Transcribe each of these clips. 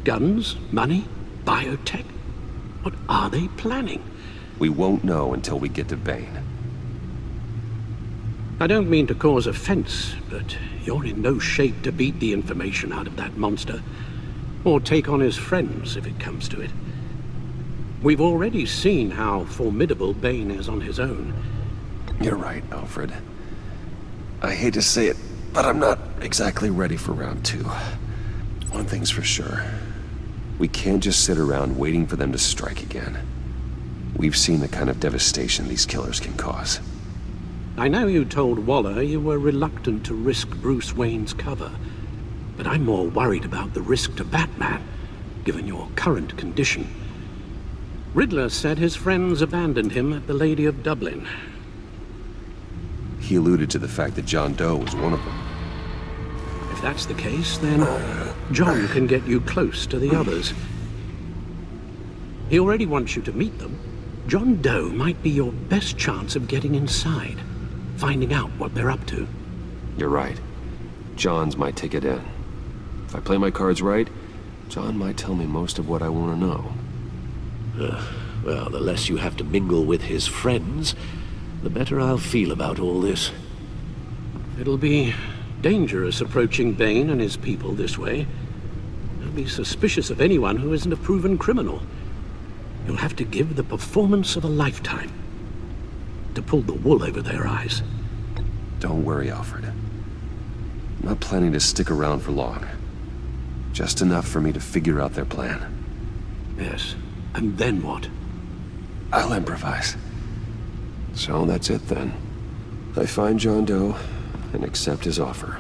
Guns? Money? Biotech? What are they planning? We won't know until we get to Bane. I don't mean to cause offense, but you're in no shape to beat the information out of that monster. Or take on his friends, if it comes to it. We've already seen how formidable Bane is on his own. You're right, Alfred. I hate to say it, but I'm not exactly ready for round 2. One thing's for sure. We can't just sit around waiting for them to strike again. We've seen the kind of devastation these killers can cause. I know you told Waller you were reluctant to risk Bruce Wayne's cover, but I'm more worried about the risk to Batman, given your current condition. Riddler said his friends abandoned him at the Lady of Dublin. He alluded to the fact that John Doe was one of them. If that's the case, then John can get you close to the others. He already wants you to meet them. John Doe might be your best chance of getting inside, finding out what they're up to. You're right. John's my ticket in. If I play my cards right, John might tell me most of what I want to know. Well, the less you have to mingle with his friends, the better I'll feel about all this. It'll be dangerous approaching Bane and his people this way. They'll be suspicious of anyone who isn't a proven criminal. You'll have to give the performance of a lifetime to pull the wool over their eyes. Don't worry, Alfred. I'm not planning to stick around for long. Just enough for me to figure out their plan. Yes, and then what? I'll improvise. So that's it then. I find John Doe and accept his offer.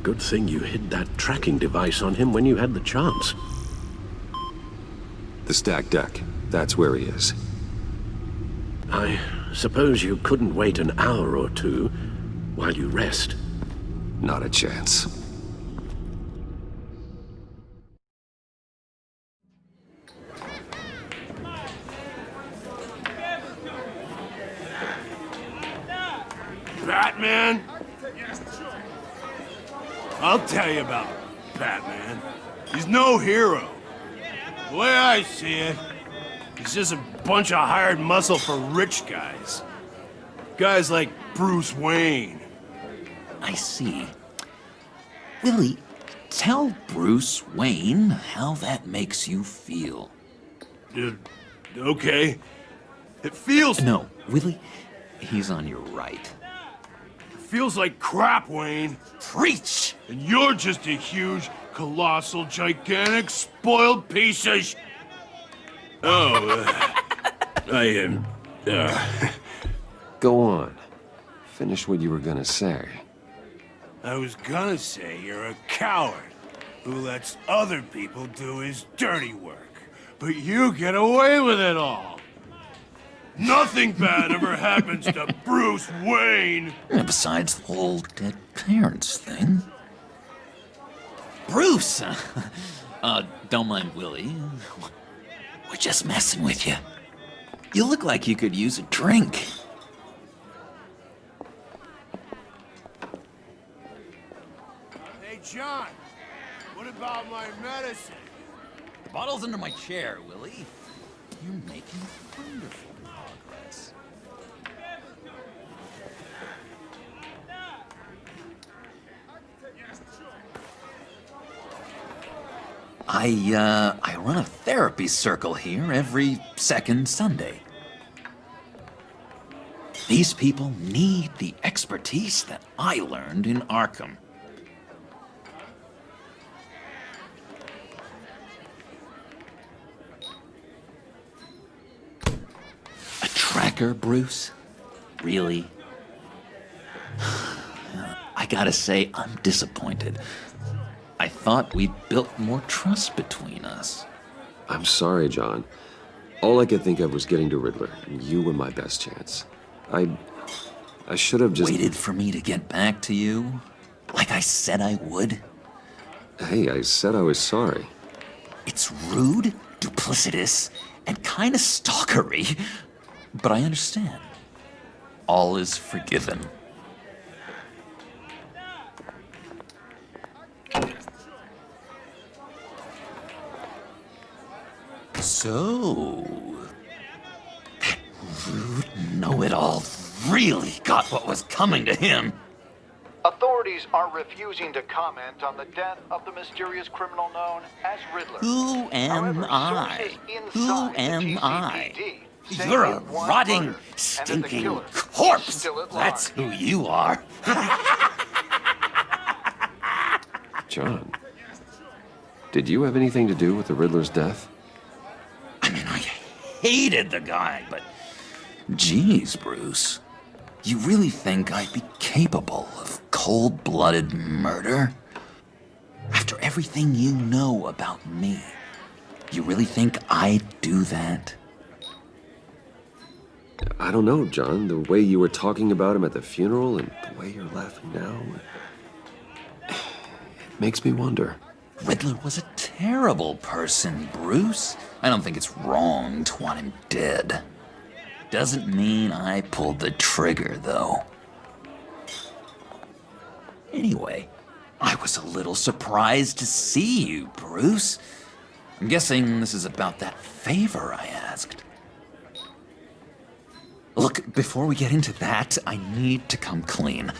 Good thing you hid that tracking device on him when you had the chance. The stacked deck. That's where he is. I suppose you couldn't wait an hour or two while you rest. Not a chance. Batman? I'll tell you about Batman. He's no hero. The way I see it, he's just a bunch of hired muscle for rich guys. Guys like Bruce Wayne. I see. Willie, tell Bruce Wayne how that makes you feel. Okay. It feels... No, Willie, he's on your right. Feels like crap, Wayne. Preach! And you're just a huge, colossal, gigantic, spoiled piece of I am... Go on. Finish what you were gonna say. I was gonna say you're a coward who lets other people do his dirty work. But you get away with it all. Nothing bad ever happens to Bruce Wayne. And besides the whole dead parents thing. Bruce! Don't mind Willie. We're just messing with you. You look like you could use a drink. Hey, John. What about my medicine? The bottle's under my chair, Willie. You're making wonderful progress. I run a therapy circle here every second Sunday. These people need the expertise that I learned in Arkham. A tracker, Bruce? Really? I gotta say, I'm disappointed. I thought we'd built more trust between us. I'm sorry, John. All I could think of was getting to Riddler, and you were my best chance. I should have just... Waited for me to get back to you? Like I said I would? Hey, I said I was sorry. It's rude, duplicitous, and kind of stalkery. But I understand. All is forgiven. So, that rude know-it-all really got what was coming to him. Authorities are refusing to comment on the death of the mysterious criminal known as Riddler. Who am However, I? sources Who inside the am I? GCPD say You're a it was rotting, murder, and that the stinking killer is corpse. still at That's large. who you are. John, did you have anything to do with the Riddler's death? I mean, I hated the guy, but geez, Bruce. You really think I'd be capable of cold-blooded murder? After everything you know about me, you really think I'd do that? I don't know, John. The way you were talking about him at the funeral and the way you're laughing now, it makes me wonder. Riddler was a terrible person, Bruce. I don't think it's wrong to want him dead. Doesn't mean I pulled the trigger, though. Anyway, I was a little surprised to see you, Bruce. I'm guessing this is about that favor I asked. Look, before we get into that, I need to come clean.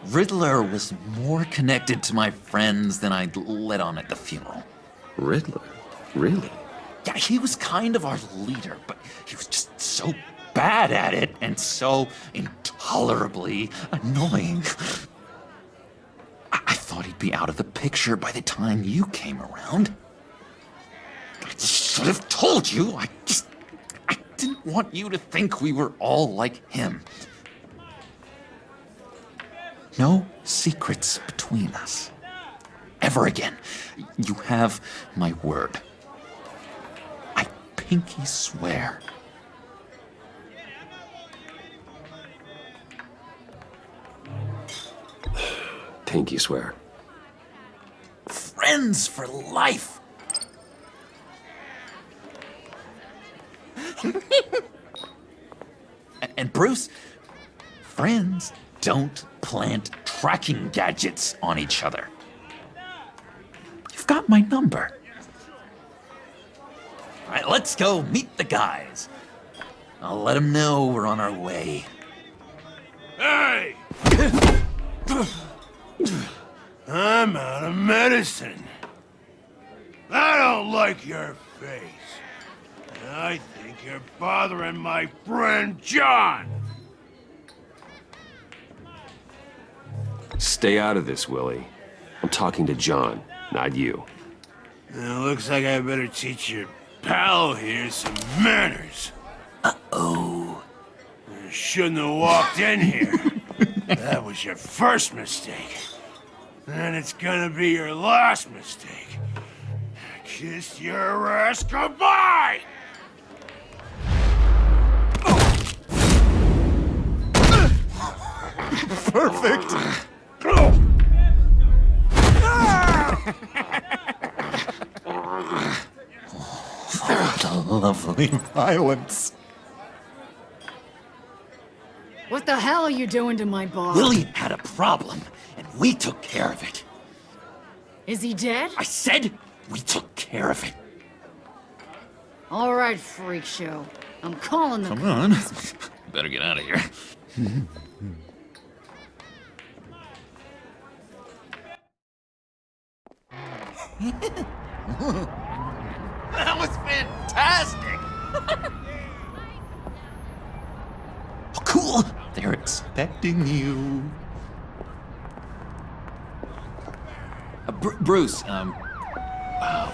Riddler was more connected to my friends than I'd let on at the funeral. Riddler? Really? Yeah, he was kind of our leader, but he was just so bad at it and so intolerably annoying. I thought he'd be out of the picture by the time you came around. I should have told you. I didn't want you to think we were all like him. No secrets between us. Ever again. You have my word. I pinky swear. Pinky swear. Friends for life. And Bruce, friends don't plant tracking gadgets on each other. You've got my number. All right, let's go meet the guys. I'll let them know we're on our way. Hey! I'm out of medicine. I don't like your face. And I think you're bothering my friend John. Stay out of this, Willie. I'm talking to John, not you. It looks like I better teach your pal here some manners. Uh-oh. You shouldn't have walked in here. That was your first mistake. And it's gonna be your last mistake. Kiss your ass goodbye! Perfect. Oh, the lovely violence. What the hell are you doing to my bar? Willie had a problem, and we took care of it. Is he dead? I said we took care of it. All right, freak show. I'm calling the... Come on. Better get out of here. That was fantastic! Oh, cool! They're expecting you. Bruce, wow.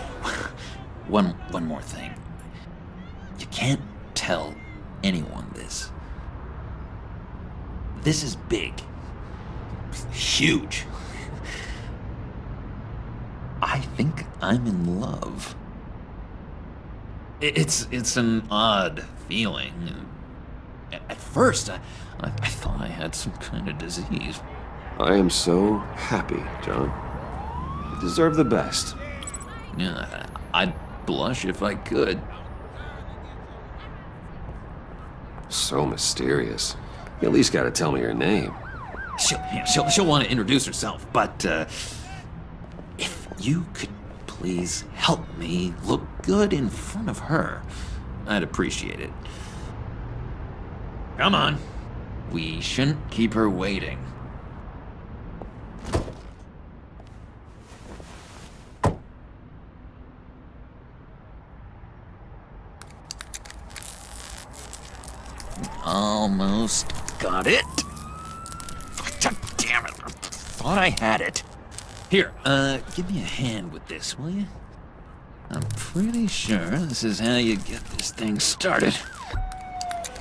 One more thing. You can't tell anyone this. This is big. Huge. I think I'm in love. It's an odd feeling. At first, I thought I had some kind of disease. I am so happy, John. You deserve the best. Yeah, I'd blush if I could. So mysterious. You at least gotta tell me your name. She'll want to introduce herself, but if you could please help me look good in front of her, I'd appreciate it. Come on. We shouldn't keep her waiting. Almost got it. God damn it. I thought I had it. Here, give me a hand with this, will you? I'm pretty sure this is how you get this thing started.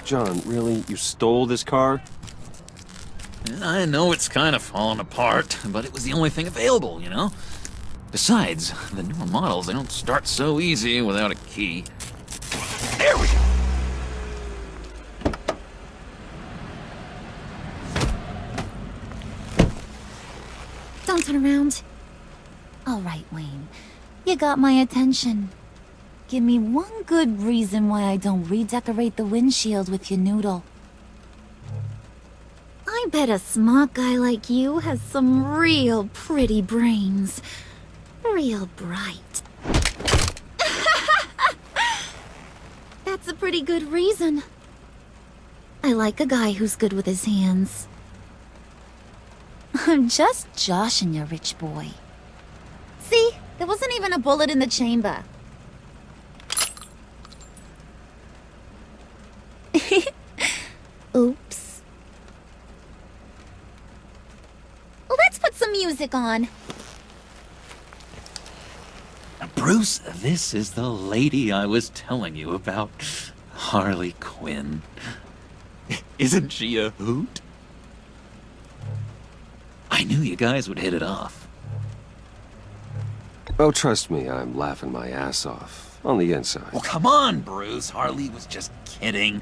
John, really? You stole this car? I know it's kind of falling apart, but it was the only thing available, you know? Besides, the newer models, they don't start so easy without a key. There we go! Don't turn around. All right, Wayne. You got my attention. Give me one good reason why I don't redecorate the windshield with your noodle. I bet a smart guy like you has some real pretty brains. Real bright. That's a pretty good reason. I like a guy who's good with his hands. I'm just joshing you, rich boy. See? There wasn't even a bullet in the chamber. Oops. Let's put some music on. Bruce, this is the lady I was telling you about. Harley Quinn. Isn't she a hoot? I knew you guys would hit it off. Oh, trust me, I'm laughing my ass off. On the inside. Well, come on, Bruce. Harley was just kidding.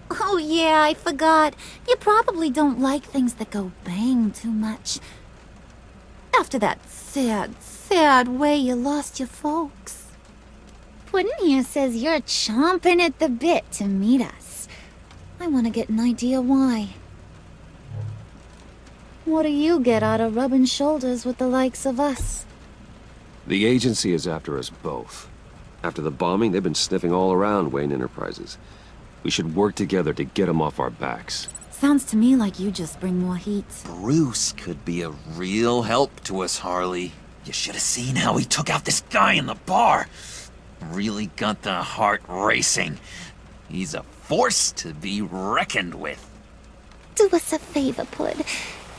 Oh yeah, I forgot. You probably don't like things that go bang too much. After that sad way you lost your folks. Puddin' here says you're chomping at the bit to meet us. I want to get an idea why. What do you get out of rubbing shoulders with the likes of us? The agency is after us both. After the bombing, they've been sniffing all around Wayne Enterprises. We should work together to get them off our backs. Sounds to me like you just bring more heat. Bruce could be a real help to us, Harley. You should have seen how he took out this guy in the bar. Really got the heart racing. He's a force to be reckoned with. Do us a favor, Pud.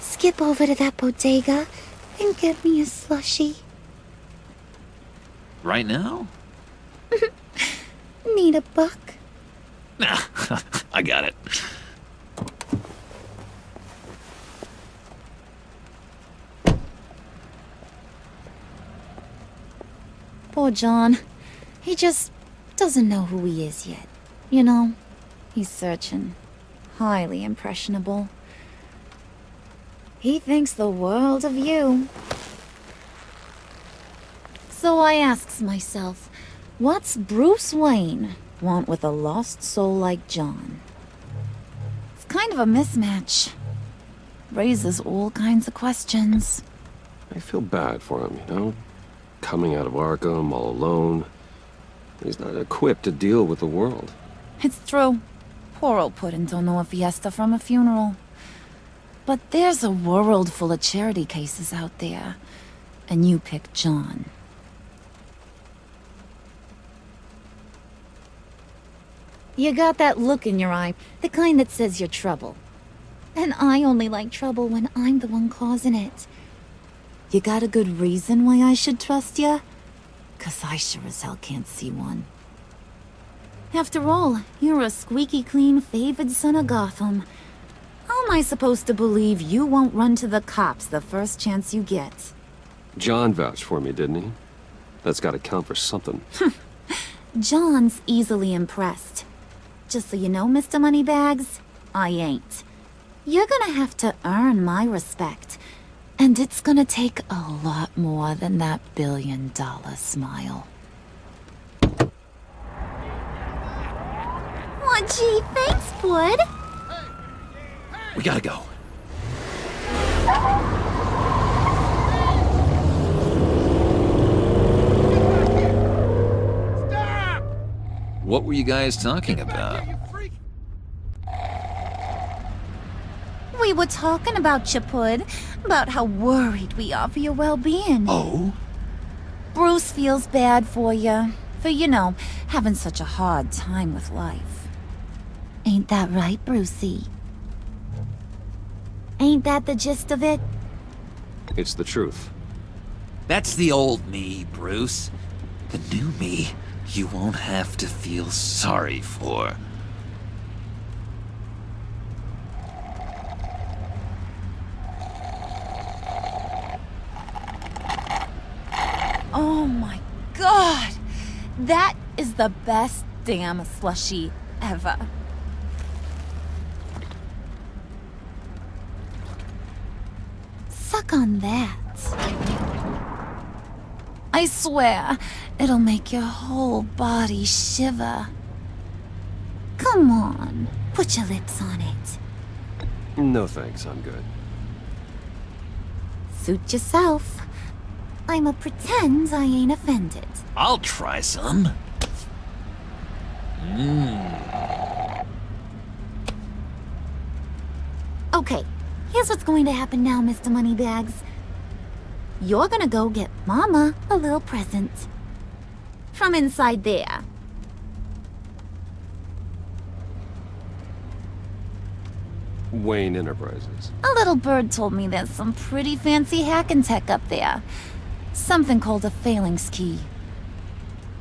Skip over to that bodega and get me a slushie. Right now? Need a buck? Nah, I got it. Poor John. He just doesn't know who he is yet. You know, he's searching. Highly impressionable. He thinks the world of you. So I asks myself, what's Bruce Wayne want with a lost soul like John? It's kind of a mismatch. Raises all kinds of questions. I feel bad for him, you know? Coming out of Arkham all alone. He's not equipped to deal with the world. It's true. Poor old Puddin' don't know a fiesta from a funeral. But there's a world full of charity cases out there. And you pick John. You got that look in your eye, the kind that says you're trouble. And I only like trouble when I'm the one causing it. You got a good reason why I should trust you? 'Cause I sure as hell can't see one. After all, you're a squeaky clean favored son of Gotham. How am I supposed to believe you won't run to the cops the first chance you get? John vouched for me, didn't he? That's gotta count for something. John's easily impressed. Just so you know, Mr. Moneybags, I ain't. You're gonna have to earn my respect. And it's gonna take a lot more than that billion-dollar smile. Oh, gee, thanks, Bud. We gotta go. What were you guys talking about? We were talking about you, Pud. About how worried we are for your well-being. Oh? Bruce feels bad for you. For, you know, having such a hard time with life. Ain't that right, Brucey? Ain't that the gist of it? It's the truth. That's the old me, Bruce. The new me, you won't have to feel sorry for. Oh my god! That is the best damn slushie ever. Suck on that. I swear, it'll make your whole body shiver. Come on, put your lips on it. No thanks, I'm good. Suit yourself. I'ma pretend I ain't offended. I'll try some. Okay, here's what's going to happen now, Mr. Moneybags. You're gonna go get Mama a little present. From inside there. Wayne Enterprises. A little bird told me there's some pretty fancy hacking tech up there. Something called a phalanx key.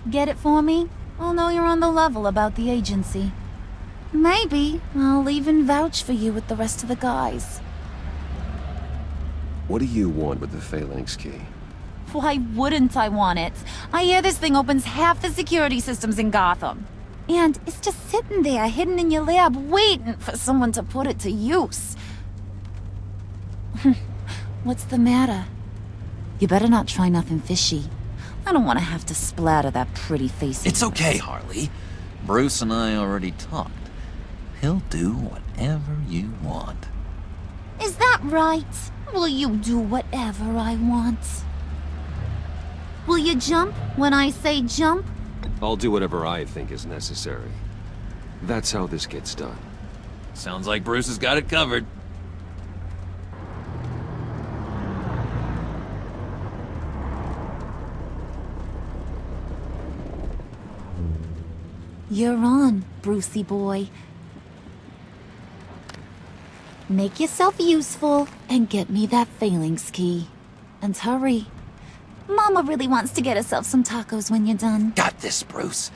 Get it for me? I'll know you're on the level about the agency. Maybe I'll even vouch for you with the rest of the guys. What do you want with the phalanx key? Why wouldn't I want it? I hear this thing opens half the security systems in Gotham. And it's just sitting there, hidden in your lab, waiting for someone to put it to use. What's the matter? You better not try nothing fishy. I don't want to have to splatter that pretty face. It's okay, Harley. Bruce and I already talked. He'll do whatever you want. Is that right? Will you do whatever I want? Will you jump when I say jump? I'll do whatever I think is necessary. That's how this gets done. Sounds like Bruce has got it covered. You're on, Brucey boy. Make yourself useful and get me that phalanx key. And hurry. Mama really wants to get herself some tacos when you're done. Got this, Bruce.